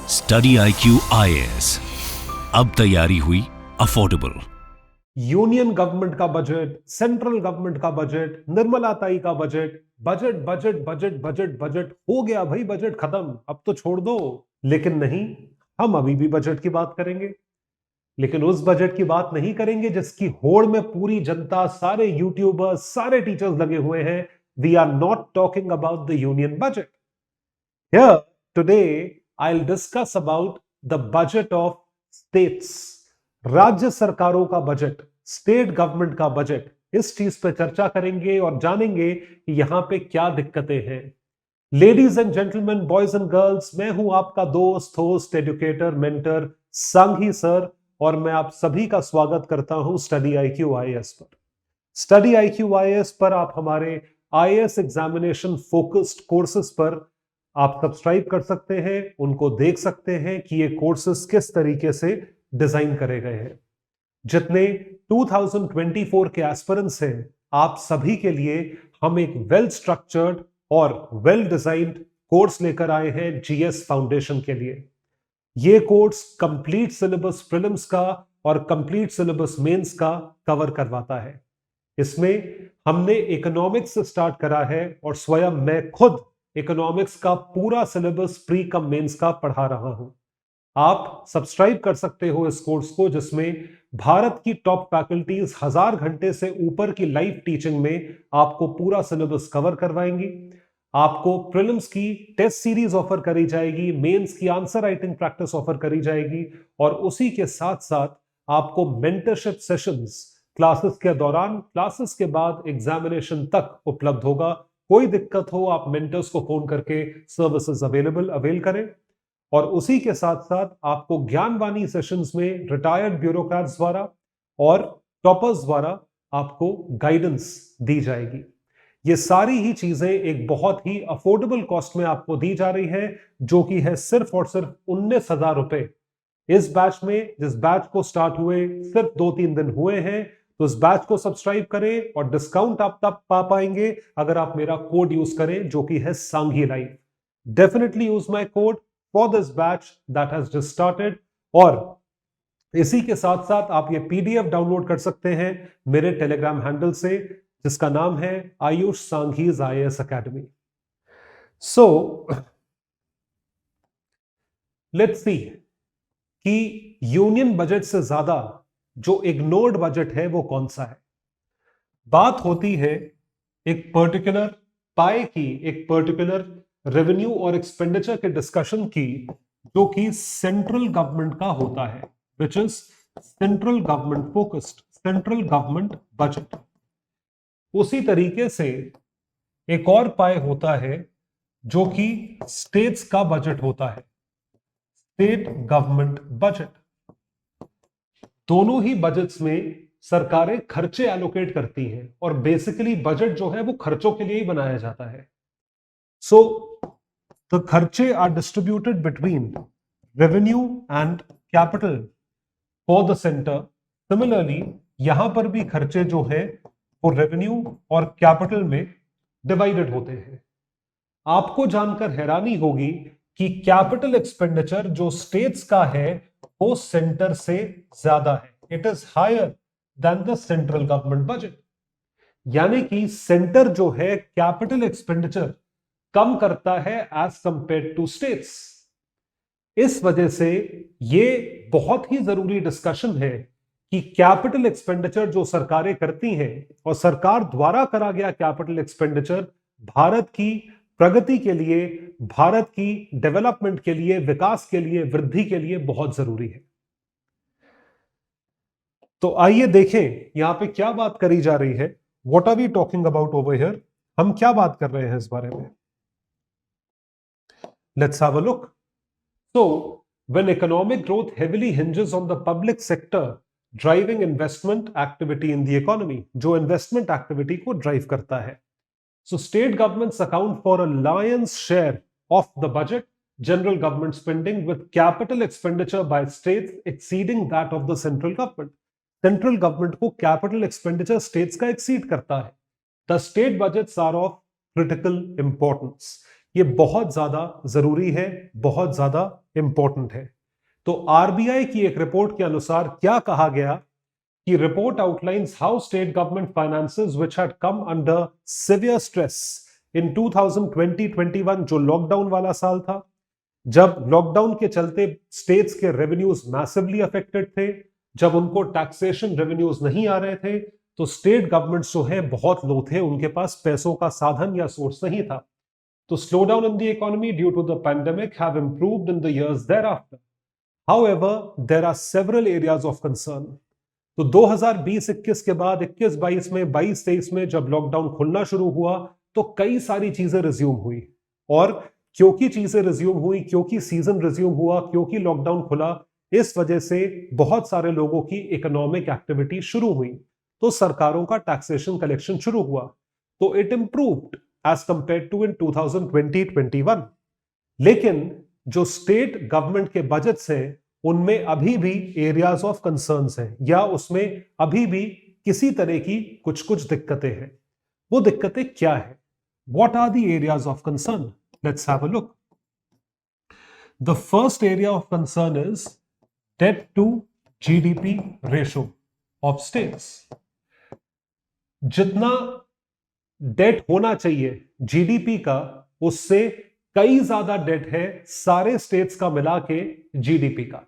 Study IQ IAS, अब तैयारी हुई अफोर्डेबल। यूनियन गवर्नमेंट का बजट, सेंट्रल गवर्नमेंट का बजट, निर्मला ताई का budget, budget budget budget budget budget हो गया भाई, बजट खत्म, अब तो छोड़ दो। लेकिन नहीं, हम अभी भी बजट की बात करेंगे, लेकिन उस बजट की बात नहीं करेंगे जिसकी होड़ में पूरी जनता, सारे यूट्यूबर्स, सारे टीचर्स लगे हुए हैं। We are not talking about the union budget here today. I will discuss about the budget of states, राज्य सरकारों का बजट, स्टेट गवर्नमेंट का बजट। इस चीज पे चर्चा करेंगे और जानेंगे कि यहां पे क्या दिक्कतें हैं। Ladies and gentleman, boys and girls, मैं हूं आपका दोस्त, host, educator, mentor Sanghi sir, और मैं आप सभी का स्वागत करता हूं स्टडी IQ IAS पर। स्टडी IQ IAS पर आप हमारे IAS एग्जामिनेशन फोकस्ड कोर्सेज पर आप सब्सक्राइब कर सकते हैं, उनको देख सकते हैं कि ये कोर्सेज किस तरीके से डिजाइन करे गए हैं। जितने 2024 के एस्पिरेंट्स हैं, आप सभी के लिए हम एक वेल स्ट्रक्चर्ड और वेल डिजाइन्ड कोर्स लेकर आए हैं GS फाउंडेशन के लिए। ये कोर्स कंप्लीट सिलेबस प्रीलिम्स का और कंप्लीट सिलेबस मेंस का कवर करवाता है। इसमें हमने इकोनॉमिक्स से स्टार्ट करा है और स्वयं मैं खुद इकोनॉमिक्स का पूरा सिलेबस प्री कम मेंस का पढ़ा रहा हूं। आप सब्सक्राइब कर सकते हो इस कोर्स को, जिसमें भारत की टॉप फैकल्टीज 1000 घंटे से ऊपर की लाइव टीचिंग में आपको पूरा सिलेबस कवर करवाएंगी। आपको प्रीलिम्स की टेस्ट सीरीज ऑफर करी जाएगी, मेंस की आंसर राइटिंग प्रैक्टिस ऑफर करी जाएगी, और उसी के साथ साथ आपको मेंटरशिप सेशंस क्लासेस के दौरान, क्लासेस के बाद, एग्जामिनेशन तक उपलब्ध होगा। कोई दिक्कत हो आप मेंटर्स को फोन करके सर्विसेज अवेल करें। और उसी के साथ साथ आपको ज्ञानवाणी सेशंस में रिटायर्ड ब्यूरोक्रेट्स द्वारा और टॉपर्स द्वारा आपको गाइडेंस दी जाएगी। ये सारी ही चीजें एक बहुत ही अफोर्डेबल कॉस्ट में आपको दी जा रही है, जो कि है सिर्फ और सिर्फ 19,000 रुपए। इस बैच में, जिस बैच को स्टार्ट हुए सिर्फ 2-3 दिन हुए हैं, तो इस बैच को सब्सक्राइब करें और डिस्काउंट आप तब पा पाएंगे अगर आप मेरा कोड यूज करें, जो कि है Sanghi live. Definitely use my code for this batch that has just started. और इसी के साथ साथ आप ये PDF डाउनलोड कर सकते हैं मेरे टेलीग्राम हैंडल से, जिसका नाम है Ayush Sanghi's IAS academy. So let's see कि यूनियन बजट से ज्यादा जो इग्नोर्ड बजट है वो कौन सा है। बात होती है एक पर्टिकुलर पाए की, एक पर्टिकुलर रेवेन्यू और एक्सपेंडिचर के डिस्कशन की, जो कि सेंट्रल गवर्नमेंट का होता है, which is central government focused, central government budget. उसी तरीके से एक और पाए होता है जो कि स्टेट्स का बजट होता है, स्टेट गवर्नमेंट बजट। दोनों ही बजट्स में सरकारें खर्चे एलोकेट करती हैं, और बेसिकली बजट जो है वो खर्चों के लिए ही बनाया जाता है। सो द खर्चे are distributed between revenue and capital for the centre. Similarly यहां पर भी खर्चे जो है वो रेवेन्यू और कैपिटल में डिवाइडेड होते हैं। आपको जानकर हैरानी होगी कि कैपिटल एक्सपेंडिचर जो स्टेट्स का है वो सेंटर से ज्यादा है, it is higher than the central government budget. यानी कि सेंटर जो है कैपिटल एक्सपेंडिचर कम करता है एज कंपेयर टू स्टेट्स। इस वजह से ये बहुत ही जरूरी डिस्कशन है कि कैपिटल एक्सपेंडिचर जो सरकारें करती हैं, और सरकार द्वारा करा गया कैपिटल एक्सपेंडिचर भारत की प्रगति के लिए, भारत की डेवलपमेंट के लिए, विकास के लिए, वृद्धि के लिए बहुत जरूरी है। तो आइए देखें यहां पे क्या बात करी जा रही है। What are we talking about over here, हम क्या बात कर रहे हैं इस बारे में। Let's have a look. So when economic growth heavily hinges on the public sector driving investment activity in the economy, जो इन्वेस्टमेंट एक्टिविटी को ड्राइव करता है। So state governments account for a lion's share of the budget, general government spending, with capital expenditure by states exceeding that of the central government. Central government को capital expenditure states का exceed करता है। The state budgets are of critical importance. ये बहुत ज्यादा जरूरी है, बहुत ज्यादा इंपॉर्टेंट है। तो आरबीआई की एक रिपोर्ट के अनुसार क्या कहा गया कि report outlines how state government finances which had come under severe stress in 2020-21, जो लॉकडाउन वाला साल था, जब लॉकडाउन के चलते स्टेट्स के रेवेन्यूज मैसिवली अफेक्टेड थे, जब उनको टैक्सेशन रेवेन्यूज नहीं आ रहे थे, तो स्टेट गवर्नमेंट्स जो है बहुत लो थे, उनके पास पैसों का साधन या सोर्स नहीं था। तो slowdown in the economy due to the pandemic have improved in the years thereafter. However, there are several areas of concern. तो 2020-21 के बाद 21-22 में, 22-23 में जब लॉकडाउन खुलना शुरू हुआ तो कई सारी चीजें रिज्यूम हुई, और क्योंकि चीजें रिज्यूम हुई, क्योंकि सीजन रिज्यूम हुआ, क्योंकि लॉकडाउन खुला, इस वजह से बहुत सारे लोगों की इकोनॉमिक एक्टिविटी शुरू हुई, तो सरकारों का टैक्सेशन कलेक्शन शुरू हुआ, तो it improved as compared to in 2020-21। लेकिन जो स्टेट गवर्नमेंट के बजट्स हैं उनमें अभी भी एरियाज ऑफ कंसर्न्स हैं, या उसमें अभी भी किसी तरह की कुछ कुछ दिक्कतें हैं। वो दिक्कतें क्या है? What are the areas of concern? Let's have a look. The first area of concern is debt to GDP ratio of states. जितना डेट होना चाहिए जीडीपी का, उससे कई ज्यादा डेट है सारे स्टेट्स का मिला के जीडीपी का।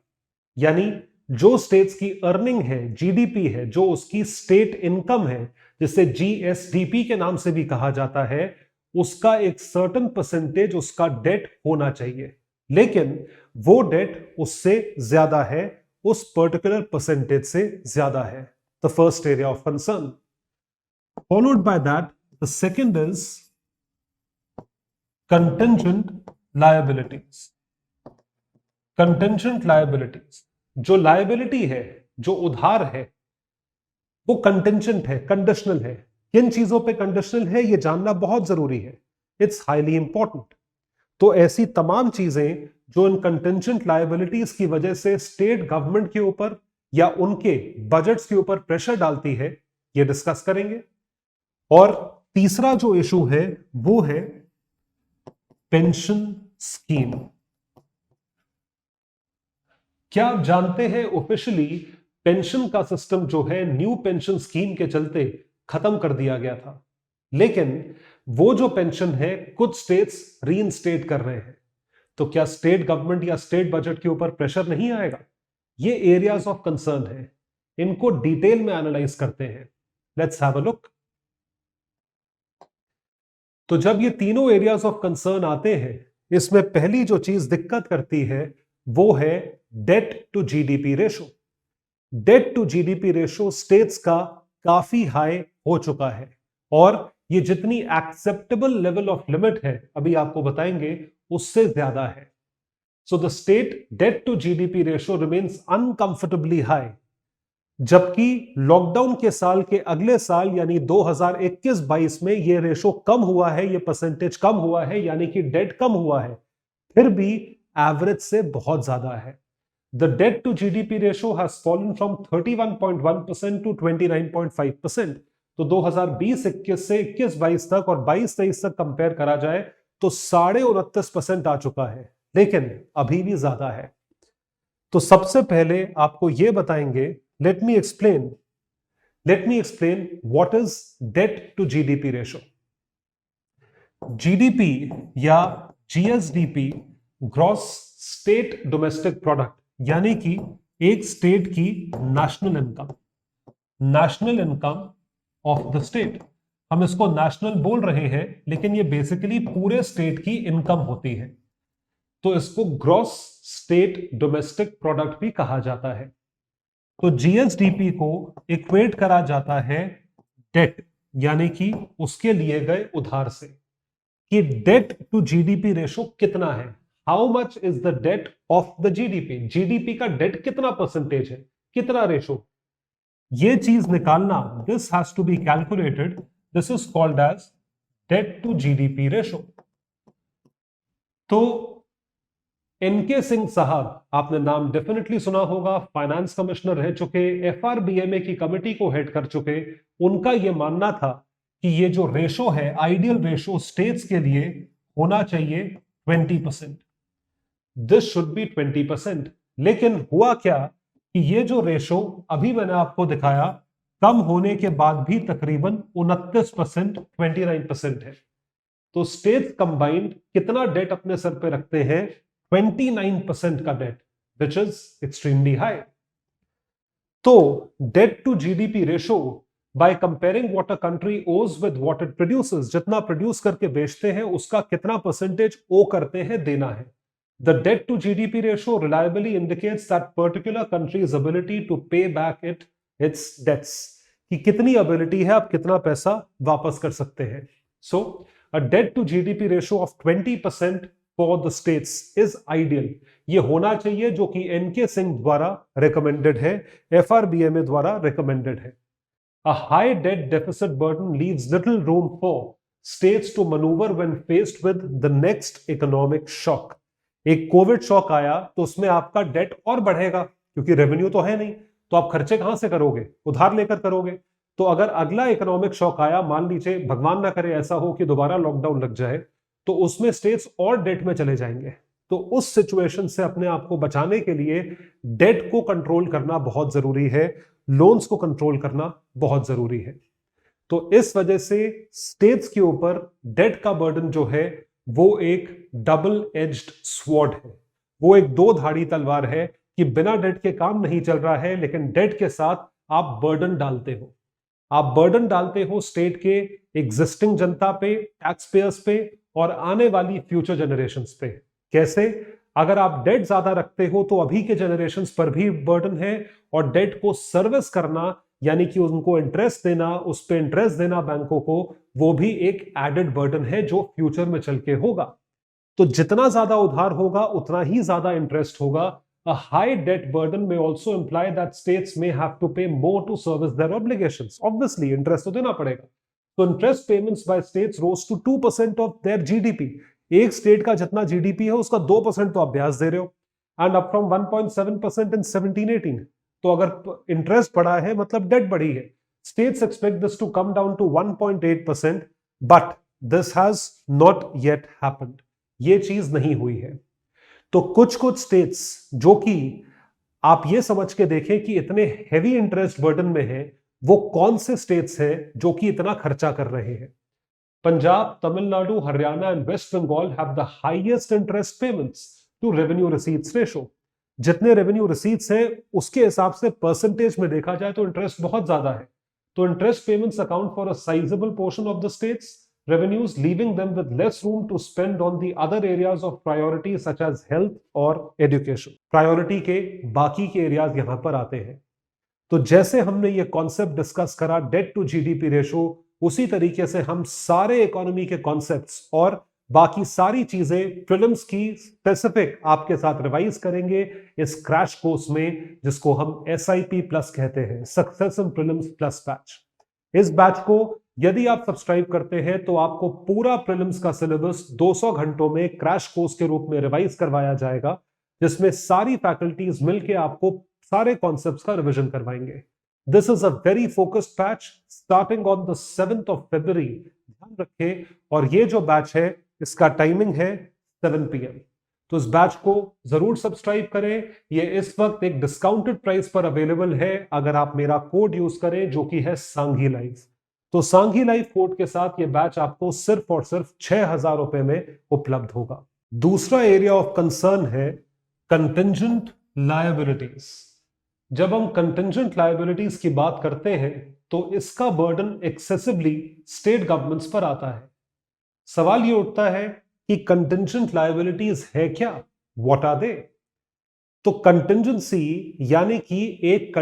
यानी जो स्टेट्स की अर्निंग है, जीडीपी है, जो उसकी स्टेट इनकम है, जिसे जीएसडीपी के नाम से भी कहा जाता है, उसका एक सर्टेन परसेंटेज उसका डेट होना चाहिए, लेकिन वो डेट उससे ज्यादा है, उस पर्टिकुलर परसेंटेज से ज्यादा है। The first area of concern. Followed by that the second is contingent liabilities. Contingent liabilities, जो liability है, जो उधार है, वो contingent है, conditional है। किन चीजों पे conditional है ये जानना बहुत जरूरी है, it's highly important। तो ऐसी तमाम चीजें जो इन contingent liabilities की वजह से स्टेट गवर्नमेंट के ऊपर या उनके बजट्स के ऊपर प्रेशर डालती है, ये डिस्कस करेंगे। और तीसरा जो इशू है वो है पेंशन स्कीम। क्या आप जानते हैं ऑफिशियली पेंशन का सिस्टम जो है न्यू पेंशन स्कीम के चलते खत्म कर दिया गया था, लेकिन वो जो पेंशन है कुछ स्टेट्स रीइंस्टेट कर रहे हैं। तो क्या स्टेट गवर्नमेंट या स्टेट बजट के ऊपर प्रेशर नहीं आएगा? ये एरियाज ऑफ कंसर्न है, इनको डिटेल में एनालाइज करते हैं। Let's have a look. तो जब ये तीनों एरियाज ऑफ कंसर्न आते हैं, इसमें पहली जो चीज दिक्कत करती है वो है debt to GDP ratio. Debt to GDP ratio states का काफी हाई हो चुका है, और ये जितनी एक्सेप्टेबल लेवल ऑफ लिमिट है, अभी आपको बताएंगे, उससे ज्यादा है। So the state debt to GDP ratio remains uncomfortably high, जबकि लॉकडाउन के साल के अगले साल यानी 2021-22 में ये रेशो कम हुआ है, ये परसेंटेज कम हुआ है, यानी कि डेट कम हुआ है, फिर भी एवरेज से बहुत ज्यादा है। The debt to GDP ratio has fallen from 31.1% to 29.5%। तो 2020-21 से 21-22 तक और 22-23 तक कंपेयर करा जाए तो 29.5% आ चुका है, लेकिन अभी भी ज्यादा है। तो सबसे पहले आपको यह बताएंगे, let me explain what is debt to GDP ratio. GDP या GSDP gross state domestic product, यानी कि एक स्टेट की national income of the state. हम इसको नेशनल बोल रहे हैं, लेकिन ये बेसिकली पूरे स्टेट की इनकम होती है, तो इसको ग्रॉस स्टेट डोमेस्टिक प्रोडक्ट भी कहा जाता है। तो जीएसडीपी को इक्वेट करा जाता है डेट, यानी कि उसके लिए गए उधार से, कि डेट टू जीडीपी रेशो कितना है, how much is the debt of the GDP. GDP का डेट कितना परसेंटेज है, कितना रेशो, ये चीज निकालना, this has to be calculated, this is called as debt to GDP ratio. तो एनके सिंह साहब, आपने नाम डेफिनेटली सुना होगा, फाइनेंस कमिश्नर रह चुके, एफआरबीएमए की कमेटी को हेड कर चुके। उनका यह मानना था कि ये जो रेशो है, आइडियल रेशो स्टेट्स के लिए होना चाहिए 20%, दिस शुड बी 20%। लेकिन हुआ क्या कि ये जो रेशो अभी मैंने आपको दिखाया कम होने के बाद भी तकरीबन 29%, 29% है। तो स्टेट्स कंबाइंड कितना डेट अपने सर पे रखते हैं? 29% का debt, which is extremely high. तो debt to GDP ratio by comparing what a country owes with what it produces, जितना प्रोड्यूस करके बेचते हैं उसका कितना परसेंटेज ओ करते हैं देना है। The debt to GDP ratio reliably indicates that particular country's ability to pay back its debts, कि कितनी एबिलिटी है, आप कितना पैसा वापस कर सकते हैं। So a debt to GDP ratio of 20% for the states is ideal. ये होना चाहिए, जो कि एनके सिंह द्वारा रिकमेंडेड है, एफआरबीएमए द्वारा रिकमेंडेड है। A high debt deficit burden leaves little room for states to maneuver when faced with the next economic shock. एक कोविड शॉक आया तो उसमें आपका डेट और बढ़ेगा, क्योंकि रेवेन्यू तो है नहीं, तो आप खर्चे कहां से करोगे? उधार लेकर करोगे। तो अगर अगला इकोनॉमिक शॉक आया, मान लीजिए भगवान ना करे ऐसा हो कि दोबारा लॉकडाउन लग जाए, तो उसमें स्टेट्स और डेट में चले जाएंगे। तो उस सिचुएशन से अपने आप को बचाने के लिए डेट को कंट्रोल करना बहुत जरूरी है, लोन्स को कंट्रोल करना बहुत जरूरी है। तो इस वजह से स्टेट्स के ऊपर डेट का बर्डन जो है वो एक डबल एज्ड स्वॉर्ड है, वो एक दो धाड़ी तलवार है कि बिना डेट के काम नहीं चल रहा है, लेकिन डेट के साथ आप बर्डन डालते हो। आप बर्डन डालते हो स्टेट के एग्जिस्टिंग जनता पे, टैक्स पेयर्स पे और आने वाली फ्यूचर जनरेशंस पे। कैसे? अगर आप डेट ज्यादा रखते हो तो अभी के जनरेशंस पर भी बर्डन है, और डेट को सर्विस करना यानी कि उनको इंटरेस्ट देना, उस पे इंटरेस्ट देना बैंकों को, वो भी एक एडेड बर्डन है जो फ्यूचर में चल के होगा। तो जितना ज्यादा उधार होगा उतना ही ज्यादा इंटरेस्ट होगा। A high debt burden may also imply that states may have to pay more to service their obligations. Obviously, interest तो देना पड़ेगा। तो interest payments by states rose to 2% of their GDP. एक स्टेट का जितना GDP है उसका 2% तो आप ब्याज दे रहे हो, एंड अप फ्रॉम 1.7% इन 17-18। तो अगर इंटरेस्ट बढ़ा है मतलब डेट बढ़ी है। States expect this to come down to 1.8%, but this has not yet happened. ये चीज नहीं हुई है। तो कुछ कुछ स्टेट्स जो कि आप ये समझ के देखें कि इतने हेवी इंटरेस्ट बर्डन में है, वो कौन से स्टेट्स हैं जो कि इतना खर्चा कर रहे हैं? Punjab, Tamil Nadu, Haryana and West Bengal have the highest interest payments to revenue receipts ratio. जितने रेवेन्यू रिसीट्स हैं उसके हिसाब से परसेंटेज में देखा जाए तो इंटरेस्ट बहुत ज्यादा है। तो interest payments account for a sizeable portion of the states revenues, leaving them with less room to spend on the other areas of priority such as health और education. Priority के बाकी के एरियाज यहां पर आते हैं। तो जैसे हमने ये कॉन्सेप्ट डिस्कस करा डेट टू जीडीपी रेशो, उसी तरीके से हम सारे इकोनॉमी के कॉन्सेप्ट्स और बाकी सारी चीजें प्रीलिम्स की स्पेसिफिक आपके साथ रिवाइज करेंगे इस क्रैश कोर्स में, जिसको हम SIP प्लस कहते हैं, success in prelims plus batch. इस बैच को यदि आप सब्सक्राइब करते हैं तो आपको पूरा प्रीलिम्स का सिलेबस 200 घंटों में क्रैश कोर्स के रूप में रिवाइज करवाया जाएगा, जिसमें सारी फैकल्टीज मिलकर आपको सारे कॉन्सेप्ट्स का रिवीजन करवाएंगे। This is a very focused batch starting on the 7th of February। ध्यान रखें, और ये जो बैच है इसका टाइमिंग है 7 PM। तो इस बैच को जरूर सब्सक्राइब करें। ये इस वक्त एक डिस्काउंटेड प्राइस पर अवेलेबल है अगर आप मेरा कोड यूज करें, जो कि है सांघी लाइव। तो सांघी लाइव कोड के साथ ये बैच आपको सिर्फ और सिर्फ 6,000 रुपए में उपलब्ध होगा। दूसरा एरिया ऑफ कंसर्न है कंटिंजेंट लायबिलिटीज। जब हम कंटिंजेंट लायबिलिटीज की बात करते हैं तो इसका बर्डन एक्सेसिवली स्टेट गवर्नमेंट्स पर आता है। सवाल ये उठता है कि कंटिंजेंट लायबिलिटीज है क्या, व्हाट आर दे? तो कंटिंजेंसी यानी कि एक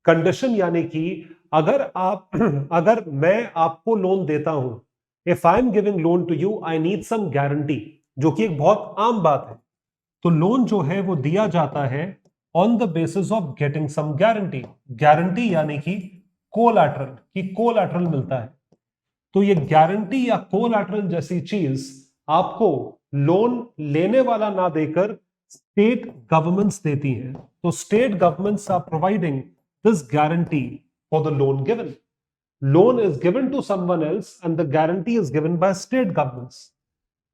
कंडीशन यानी कि अगर मैं आपको लोन देता हूं, if I am giving loan to you, I need some guarantee, जो कि एक बहुत आम बात है। तो लोन जो है वो दिया जाता है on the basis of getting some guarantee यानी कि कोलैटरल मिलता है। तो ये गारंटी या कोलैटरल जैसी चीज आपको लोन लेने वाला ना देकर स्टेट गवर्नमेंट्स देती हैं। तो state governments are providing this guarantee for the loan given. Loan is given to someone else and the guarantee is given by state governments.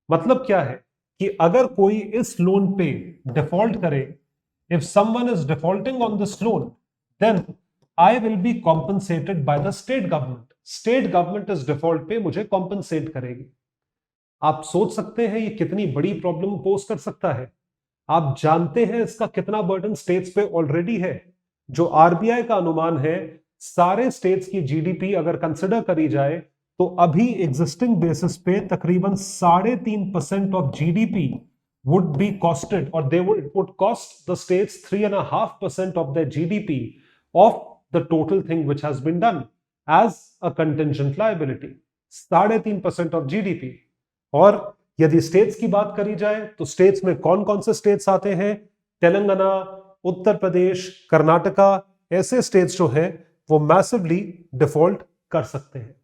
मतलब क्या है कि अगर कोई इस लोन पे डिफॉल्ट करे, if someone is defaulting on this loan, then I will be compensated by the state government. State government इस डिफॉल्ट पे मुझे कॉम्पनसेट करेगी। आप सोच सकते हैं ये कितनी बड़ी प्रॉब्लम पोज कर सकता है। आप जानते हैं इसका कितना बर्डन स्टेट्स पे ऑलरेडी है। जो आरबीआई का अनुमान है, सारे स्टेट्स की जीडीपी अगर कंसिडर करी जाए तो अभी एग्जिस्टिंग बेसिस पे तकरीबन 3.5% of GDP would be costed, और they would cost the states 3.5% of the GDP of the total thing which has been done as a contingent liability. 3.5% of GDP. और यदि स्टेट्स की बात करी जाए तो स्टेट्स में कौन कौन से स्टेट्स आते हैं? तेलंगाना, उत्तर प्रदेश, कर्नाटका, ऐसे स्टेट्स जो हैं वो मैसिवली डिफॉल्ट कर सकते हैं।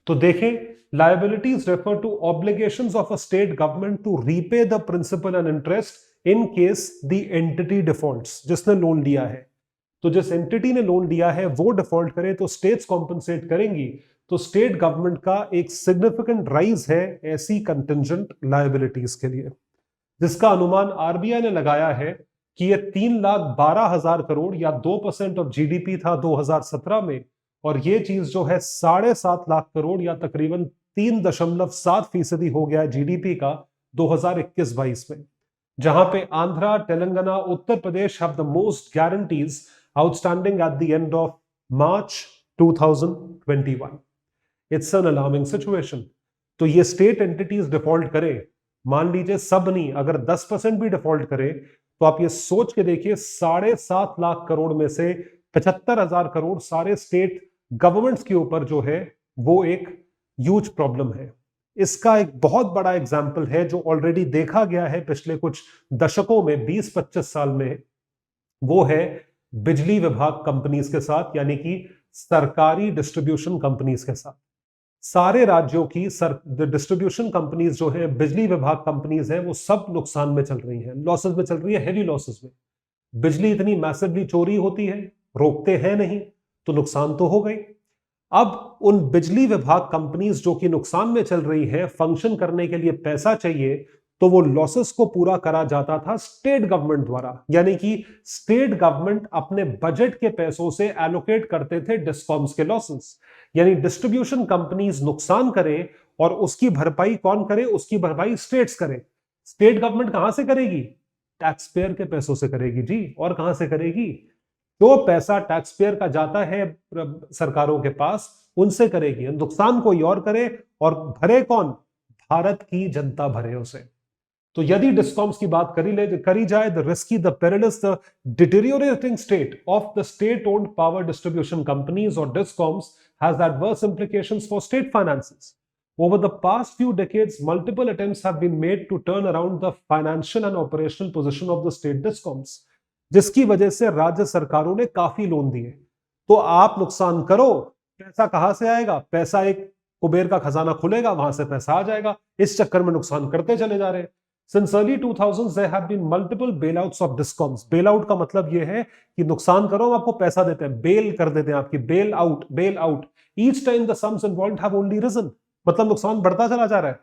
तो देखें, liabilities refer to obligations of a state government to repay the principal and interest in case the entity defaults। जिसने लोन लिया है, तो जिस एंटिटी ने लोन लिया है वो डिफॉल्ट करे तो स्टेट्स कॉम्पनसेट करेंगी। तो स्टेट गवर्नमेंट का एक सिग्निफिकेंट राइज है ऐसी कंटिंजेंट लायबिलिटीज के लिए, जिसका अनुमान आरबीआई ने लगाया है कि ये 3,12,000 करोड़ या 2% ऑफ जीडीपी था 2017 में, और ये चीज जो है 7.5 लाख करोड़ या तकरीबन 3.7% हो गया जीडीपी का 2021-22 में, जहां पे Andhra, Telangana, Uttar Pradesh have the most guarantees outstanding at the end of March 2021। It's an alarming situation. तो ये स्टेट एंटिटीज डिफॉल्ट करे, मान लीजिए सब नहीं, अगर 10% भी डिफॉल्ट करे तो आप ये सोच के देखिए 7.5 लाख करोड़ में से 75,000 करोड़ सारे स्टेट गवर्नमेंट्स के ऊपर जो है वो एक ह्यूज प्रॉब्लम है। इसका एक बहुत बड़ा एग्जाम्पल है जो ऑलरेडी देखा गया है पिछले कुछ दशकों में, 20-25 साल में, वो है बिजली विभाग कंपनीज के साथ, यानी कि सरकारी डिस्ट्रीब्यूशन कंपनीज के साथ। सारे राज्यों की डिस्ट्रीब्यूशन कंपनीज जो है, बिजली विभाग कंपनीज है, वो सब नुकसान में चल रही हैं, लॉसेस में चल रही है, हेवी लॉसेस में। बिजली इतनी मैसिवली चोरी होती है, रोकते हैं नहीं तो नुकसान तो हो गई। अब उन बिजली विभाग कंपनीज जो कि नुकसान में चल रही है, फंक्शन करने के लिए पैसा चाहिए, तो वो लॉसेस को पूरा करा जाता था स्टेट गवर्नमेंट द्वारा, यानी कि स्टेट गवर्नमेंट अपने बजट के पैसों से एलोकेट करते थे डिस्कॉम्स के लॉसेस। यानी डिस्ट्रीब्यूशन कंपनीज नुकसान करें और उसकी भरपाई कौन करे? उसकी भरपाई स्टेट्स करें। स्टेट गवर्नमेंट कहां से करेगी? टैक्स पेयर के पैसों से करेगी जी। और कहां से करेगी? जो पैसा टैक्स पेयर का जाता है सरकारों के पास, उनसे करेगी। नुकसान कोई और करे, और भरे कौन? भारत की जनता भरे उसे। तो यदि डिस्कॉम्स की बात करी जाए, the risky, the perilous, the deteriorating state of the state owned power distribution companies और discoms has adverse implications for state finances. Over the past few decades, multiple attempts have been made to turn around the financial and operational position of the state discoms, जिसकी वजह से राज्य सरकारों ने काफी loan दिए। तो आप नुकसान करो, पैसा कहां से आएगा? पैसा एक कुबेर का खजाना खुलेगा, वहां से पैसा आ जाएगा। इस चक्कर में नुकसान करते चले जा रहे हैं। Since early 2000s, there have been multiple bailouts of discoms. Bailout का मतलब यह है कि नुकसान करो, हम आपको पैसा देते हैं, बेल कर देते हैं आपकी, bail out. Each time the sums involved have only risen. मतलब नुकसान बढ़ता चला जा रहा है।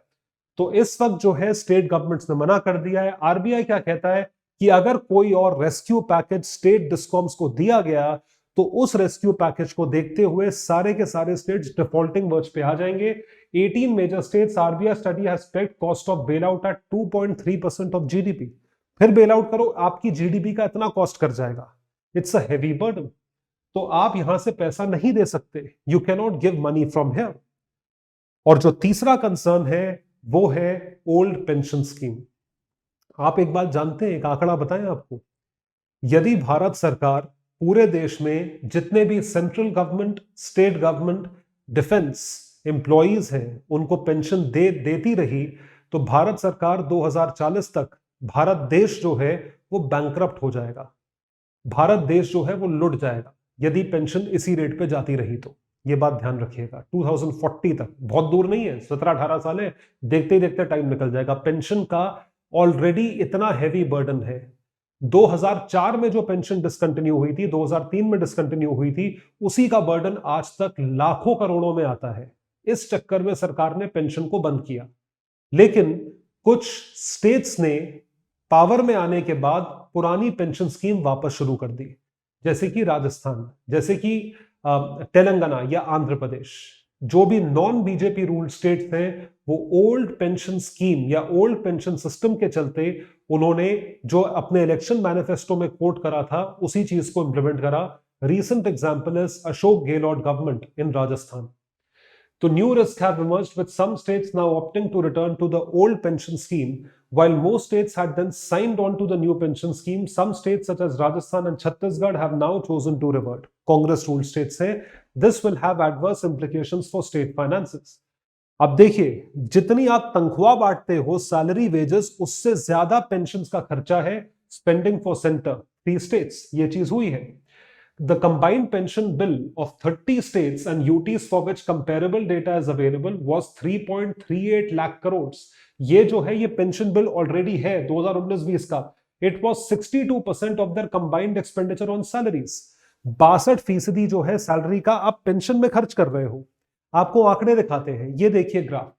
तो इस वक्त जो है स्टेट गवर्नमेंट्स ने मना कर दिया है। आरबीआई क्या कहता है कि अगर कोई और रेस्क्यू पैकेज स्टेट डिस्कॉम्स को दिया गया तो उस रेस्क्यू पैकेज को देखते हुए सारे के सारे स्टेट्स डिफॉल्टिंग वर्ज पे आ जाएंगे। 18 major states, RBI study has pegged cost of bail out at 2.3% of GDP. फिर बेल आउट करो, आपकी जीडीपी का इतना कॉस्ट कर जाएगा। It's a heavy burden. तो आप यहां से पैसा नहीं दे सकते, you can not give money from here. और जो तीसरा कंसर्न है वो है ओल्ड पेंशन स्कीम। आप एक बात जानते हैं, एक आंकड़ा बताएं आपको, यदि भारत सरकार पूरे देश में जितने भी central government, state government, defence employees हैं उनको पेंशन देती रही तो भारत सरकार 2040 तक, भारत देश जो है वो बैंकरप्ट हो जाएगा। भारत देश जो है वो लुट जाएगा यदि पेंशन इसी रेट पे जाती रही तो। ये बात ध्यान रखिएगा। 2040 तक, बहुत दूर नहीं है, 17-18 साल है, देखते ही देखते टाइम निकल जाएगा। पेंशन का ऑलरेडी इतना हैवी बर्डन है। 2004 में जो पेंशन डिसकंटिन्यू हुई थी, 2003 में डिसकंटिन्यू हुई थी, उसी का बर्डन आज तक लाखों करोड़ों में आता है। इस चक्कर में सरकार ने पेंशन को बंद किया। लेकिन कुछ स्टेट्स ने पावर में आने के बाद पुरानी पेंशन स्कीम वापस शुरू कर दी, जैसे कि राजस्थान, जैसे कि तेलंगाना या आंध्र प्रदेश। जो भी नॉन बीजेपी रूल स्टेट्स हैं वो ओल्ड पेंशन स्कीम या ओल्ड पेंशन सिस्टम के चलते उन्होंने जो अपने इलेक्शन मैनिफेस्टो में कोट करा था उसी चीज को इंप्लीमेंट करा। Recent example is Ashok Gehlot government in Rajasthan. So new risks have emerged with some states now opting to return to the old pension scheme. While most states had then signed on to the new pension scheme, some states such as Rajasthan and Chhattisgarh have now chosen to revert. Congress ruled states say this will have adverse implications for state finances. अब देखिए, जितनी आप तनख्वाह बांटते हो salary wages, उससे ज्यादा pension का खर्चा है स्पेंडिंग फॉर सेंटर 3 states। ये चीज हुई है। The combined pension bill of 30 states and UTs for which comparable data is available was 3.38 lakh crores। ये जो है ये पेंशन बिल ऑलरेडी है 2019-20 का। It was 62% of their combined expenditure on salaries। 62% जो है सैलरी का आप पेंशन में खर्च कर रहे हो। आपको आंकड़े दिखाते हैं, ये देखिए ग्राफ।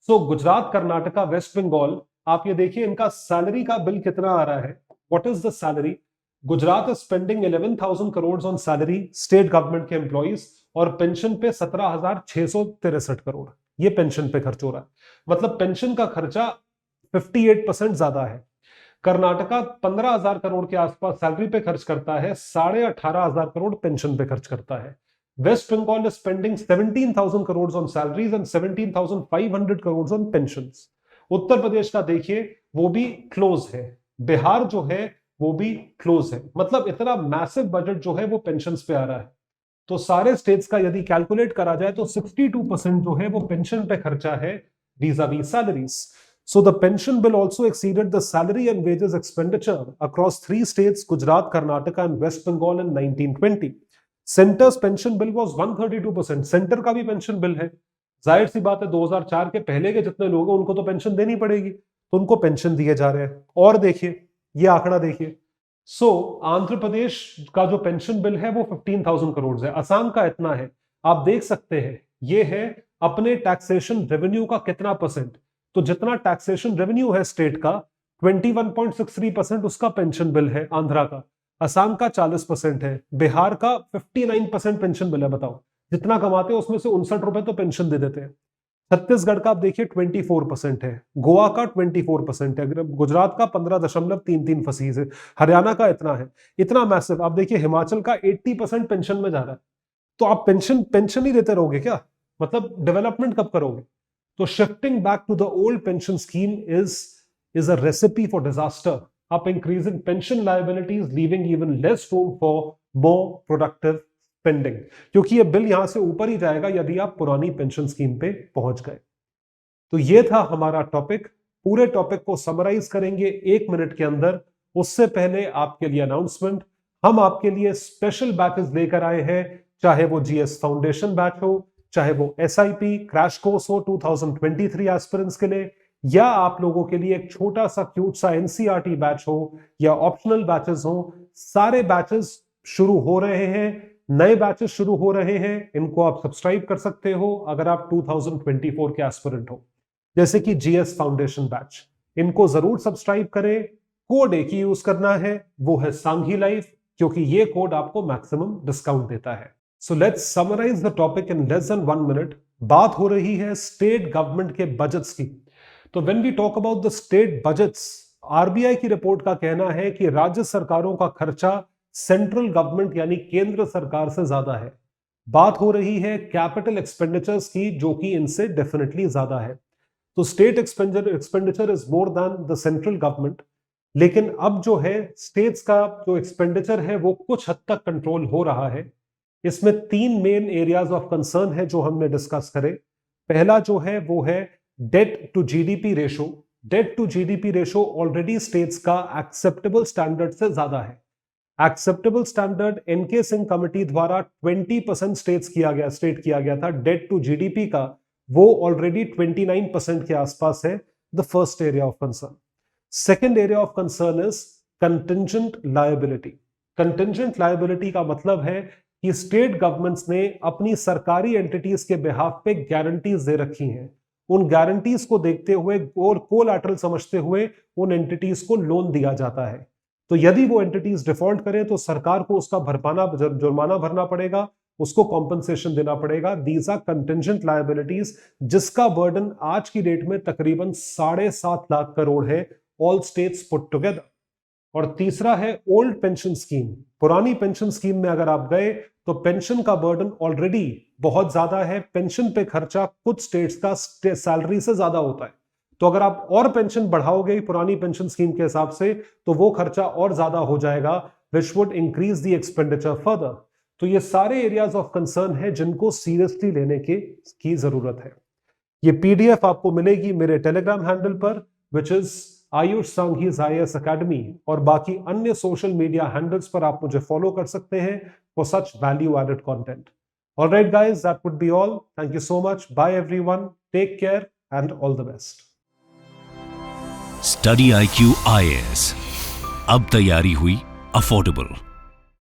सो गुजरात, कर्नाटका, वेस्ट बंगाल, आप ये देखिए इनका सैलरी का बिल कितना आ रहा है। What is the salary? Gujarat is spending 11,000 crore on salary state government के एम्प्लॉइज, और पेंशन पे 17,663 करोड़ ये पेंशन पे खर्च हो रहा है। मतलब पेंशन का खर्चा 58% ज्यादा है। कर्नाटका 15,000 करोड़ के आसपास सैलरी पे खर्च करता है, 18,500 करोड़ पेंशन पे खर्च करता है। West Bengal is spending 17,000 crore on salaries and 17,500 crore on pensions. Uttar Pradesh का देखिए वो भी क्लोज है। बिहार जो है वो भी क्लोज है। मतलब इतना मैसिव बजट जो है वो पेंशंस पे आ रहा है। तो सारे स्टेट्स का यदि कैलकुलेट करा जाए तो 62% जो है वो पेंशन पे खर्चा है vis-a-vis salaries। So the pension bill also exceeded the salary and wages expenditure across 3 states, Gujarat, Karnataka and West Bengal in 1920। Center's pension bill was 132%। Centre का भी पेंशन बिल है। जाहिर सी बात है 2004 के पहले के जितने लोग हैं उनको तो पेंशन देनी पड़ेगी, तो उनको पेंशन दिए जा रहे हैं। और देखिए ये आंकड़ा देखिए। सो आंध्र प्रदेश का जो पेंशन बिल है वो 15,000 करोड़ है। असम का इतना है। आप देख सकते हैं ये है अपने टैक्सेशन रेवेन्यू का कितना परसेंट। तो जितना टैक्सेशन रेवेन्यू है स्टेट का 21.63% उसका पेंशन बिल है आंध्रा का। असम का 40% है। बिहार का 59% पेंशन बिल है। बताओ, जितना कमाते हैं उसमें से 59 रुपए तो पेंशन दे देते हैं। छत्तीसगढ़ का आप देखिए 24% है। गोवा का 24% है। गुजरात का 15.33% है। हरियाणा का इतना है। इतना मैसिव। आप देखिए हिमाचल का 80% पेंशन में जा रहा है। तो आप पेंशन ही देते रहोगे क्या? मतलब डेवलपमेंट कब करोगे? तो shifting back to the old pension scheme is a recipe for disaster. आप increasing pension liabilities, leaving even less room for more productive spending, क्योंकि ये बिल यहां से ऊपर ही जाएगा यदि आप पुरानी पेंशन स्कीम पे पहुंच गए। तो ये था हमारा टॉपिक। पूरे टॉपिक को समराइज करेंगे 1 मिनट के अंदर। उससे पहले आपके लिए अनाउंसमेंट, हम आपके लिए स्पेशल बैचेस लेकर आए हैं, चाहे वो जीएस फाउंडेशन बैच हो, चाहे वो एसआईपी क्रैश कोर्स हो 2023 एस्पिरेंट्स के लिए, या आप लोगों के लिए एक छोटा सा क्यूट सा एनसीईआरटी बैच हो या ऑप्शनल बैचेस हो। सारे बैचेस शुरू हो रहे हैं, नए बैचेस शुरू हो रहे हैं। इनको आप सब्सक्राइब कर सकते हो अगर आप 2024 के एस्पिरेंट हो, जैसे कि जीएस फाउंडेशन बैच। इनको जरूर सब्सक्राइब करें। कोड एक ही यूज करना है, वो है सांघी लाइफ, क्योंकि ये कोड आपको मैक्सिमम डिस्काउंट देता है। So let's summarise the topic in less than 1 minute. बात हो रही है स्टेट गवर्नमेंट के बजट्स की। तो when we talk about the state budgets, RBI की रिपोर्ट का कहना है कि राज्य सरकारों का खर्चा सेंट्रल गवर्नमेंट यानी केंद्र सरकार से ज्यादा है। बात हो रही है कैपिटल एक्सपेंडिचर्स की, जो कि इनसे डेफिनेटली ज्यादा है। तो state expenditure is more than the central government. लेकिन अब जो है स्टेट्स का जो एक्सपेंडिचर है वो कुछ हद तक कंट्रोल हो रहा है। इसमें 3 मेन एरियाज ऑफ कंसर्न है जो हमने डिस्कस करे। पहला जो है वो है debt to GDP ratio. Debt to GDP ratio already states का एक्सेप्टेबल स्टैंडर्ड से ज्यादा है। Acceptable standard N K Singh committee द्वारा 20% स्टेट किया गया था डेट टू जीडीपी का, वो ऑलरेडी 29% के आसपास है। The first area of concern. Second area of concern is contingent liability. Contingent liability का मतलब है कि स्टेट गवर्नमेंट्स ने अपनी सरकारी एंटिटीज के बिहाफ पे गारंटीज दे रखी हैं, उन गारंटीज को देखते हुए और कोलैटरल समझते हुए उन एंटिटीज को लोन दिया जाता है। तो यदि वो एंटिटीज डिफॉल्ट करें तो सरकार को उसका जुर्माना भरना पड़ेगा, उसको कॉम्पनसेशन देना पड़ेगा। दीज आर कंटिंजेंट लायबिलिटीज, जिसका बर्डन आज की डेट में तकरीबन 7.5 लाख करोड़ है, ऑल स्टेट्स पुट टुगेदर। और तीसरा है ओल्ड पेंशन स्कीम। पुरानी पेंशन स्कीम में अगर आप गए तो पेंशन का बर्डन ऑलरेडी बहुत ज्यादा है। पेंशन पे खर्चा कुछ स्टेट्स का सैलरी से ज्यादा होता है। तो अगर आप और पेंशन बढ़ाओगे पुरानी पेंशन स्कीम के हिसाब से तो वो खर्चा और ज्यादा हो जाएगा, which would increase the expenditure further. तो ये सारे एरियाज ऑफ कंसर्न है जिनको सीरियसली लेने की जरूरत है। ये पीडीएफ आपको मिलेगी मेरे टेलीग्राम हैंडल पर, which is Ayush Sanghi's IAS academy, और बाकी अन्य सोशल मीडिया हैंडल्स पर आप मुझे फॉलो कर सकते हैं for such value added content. Alright guys, that would be all. Thank you so much. Bye everyone, take care and all the best. Study IQ IAS, अब तैयारी हुई अफोर्डेबल।